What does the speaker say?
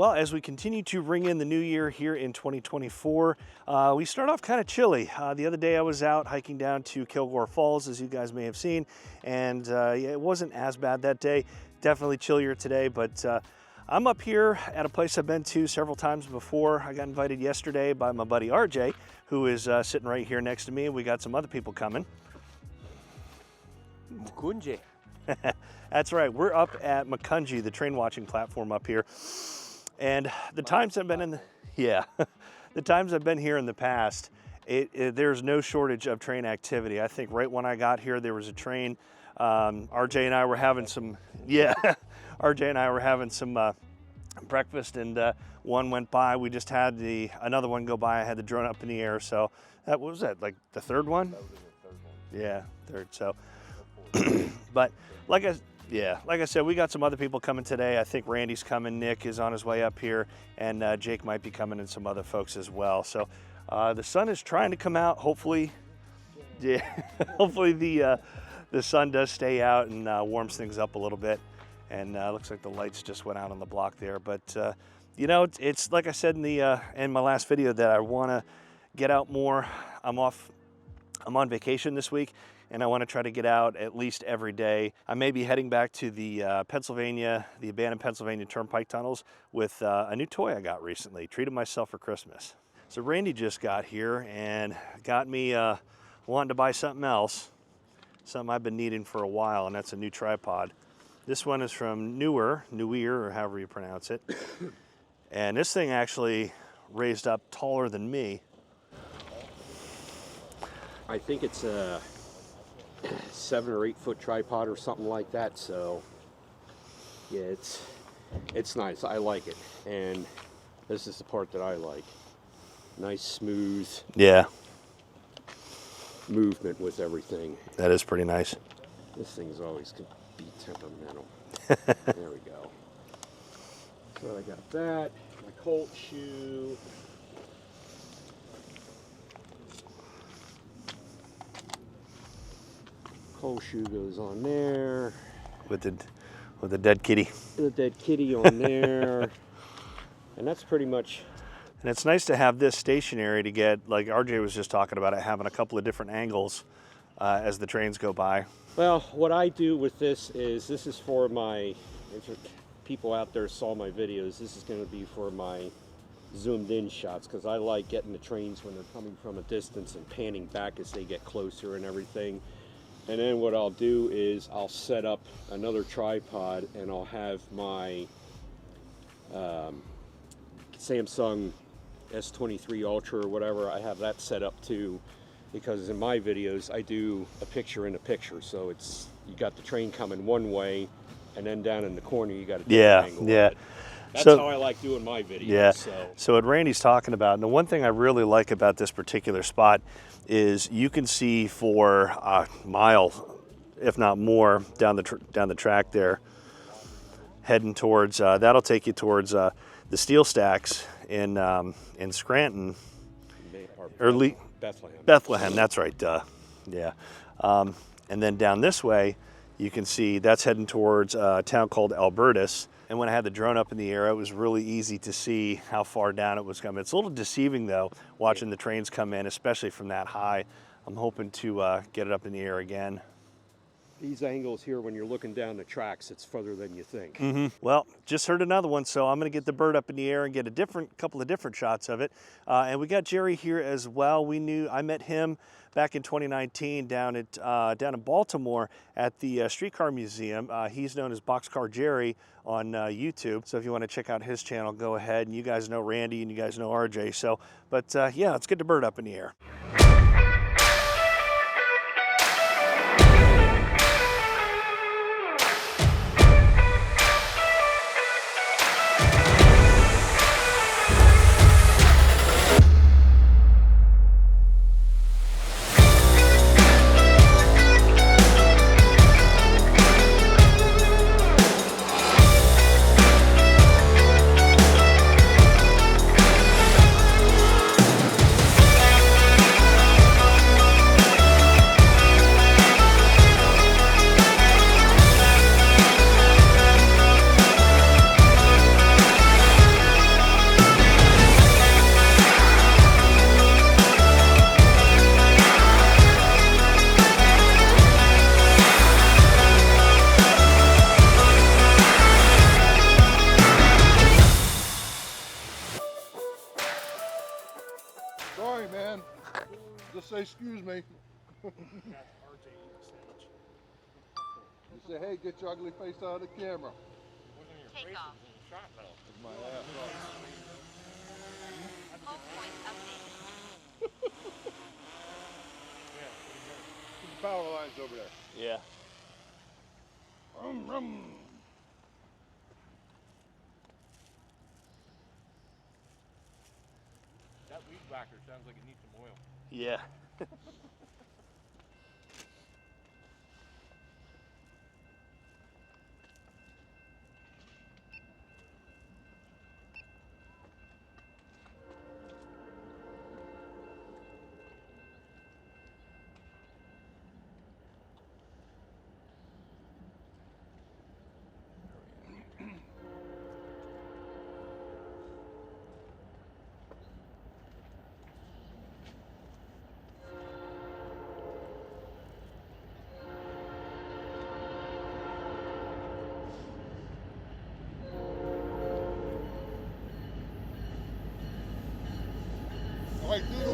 Well, as we continue to ring in the new year here in 2024, we start off kind of chilly. The other day I was out hiking down to Kilgore Falls, as you guys may have seen, and yeah, it wasn't as bad that day. Definitely chillier today, but I'm up here at a place I've been to several times before. I got invited yesterday by my buddy RJ, who is sitting right here next to me, and we got some other people coming. Macungie. That's right, we're up at Macungie, the train watching platform up here. And the times I've been in, the times I've been here in the past, there's no shortage of train activity. I think right when I got here, there was a train. RJ and I were having some, RJ and I were having some breakfast, and one went by. We just had another one go by. I had the drone up in the air. So that what was that, like the third one? That was the third one. Yeah, third. So, but like I said, we got some other people coming today. I think Randy's coming, Nick is on his way up here, and Jake might be coming, and some other folks as well. So the sun is trying to come out. Hopefully, hopefully the sun does stay out and warms things up a little bit. And looks like the lights just went out on the block there. But you know, it's like I said in my last video that I want to get out more. I'm on vacation this week, and I want to try to get out at least every day. I may be heading back to the abandoned Pennsylvania Turnpike tunnels with a new toy I got recently. Treated myself for Christmas. So Randy just got here and got me wanting to buy something else, something I've been needing for a while, and that's a new tripod. This one is from Newer, or however you pronounce it. And this thing actually raised up taller than me. I think it's a 7 or 8 foot tripod or something like that. So yeah, it's nice. I like it, and this is the part that I like. Nice, smooth. Yeah. Movement with everything. That is pretty nice. This thing's always can be temperamental. There we go. So I got that. My Colt shoe. Colt shoe goes on there. With the dead kitty. The dead kitty on there. And that's pretty much. And it's nice to have this stationary to get, like RJ was just talking about it, having a couple of different angles as the trains go by. Well, what I do with this is for my, if people out there saw my videos, this is going to be for my zoomed in shots, because I like getting the trains when they're coming from a distance and panning back as they get closer and everything. And then what I'll do is I'll set up another tripod, and I'll have my Samsung S23 Ultra or whatever, I have that set up too, because in my videos I do a picture in a picture, so it's, you got the train coming one way, and then down in the corner you got a different angle. Yeah. That's so, how I like doing my videos. Yeah. So what Randy's talking about, and the one thing I really like about this particular spot is you can see for a mile, if not more, down the track there, heading towards. That'll take you towards the steel stacks in Scranton, or Bethlehem. That's right. Yeah. And then down this way, you can see that's heading towards a town called Albertus. And when I had the drone up in the air, it was really easy to see how far down it was coming. It's a little deceiving though, watching the trains come in, especially from that high. I'm hoping to get it up in the air again. These angles here, when you're looking down the tracks, it's further than you think. Mm-hmm. Well, just heard another one, so I'm going to get the bird up in the air and get a couple of different shots of it. And we got Jerry here as well. I met him back in 2019 down in Baltimore at the Streetcar Museum. He's known as Boxcar Jerry on YouTube. So if you want to check out his channel, go ahead. And you guys know Randy and you guys know RJ. So, but yeah, let's get the bird up in the air. Just say excuse me. Got RJ eating a sandwich. You say, hey, get your ugly face out of the camera. It wasn't in your Take face, off. it was in the shot though. With my ass off. Home point updated. Yeah, pretty good. Put the power lines over there. Yeah. Rum, rum. That weed whacker sounds like it needs some oil. Yeah. All right, do the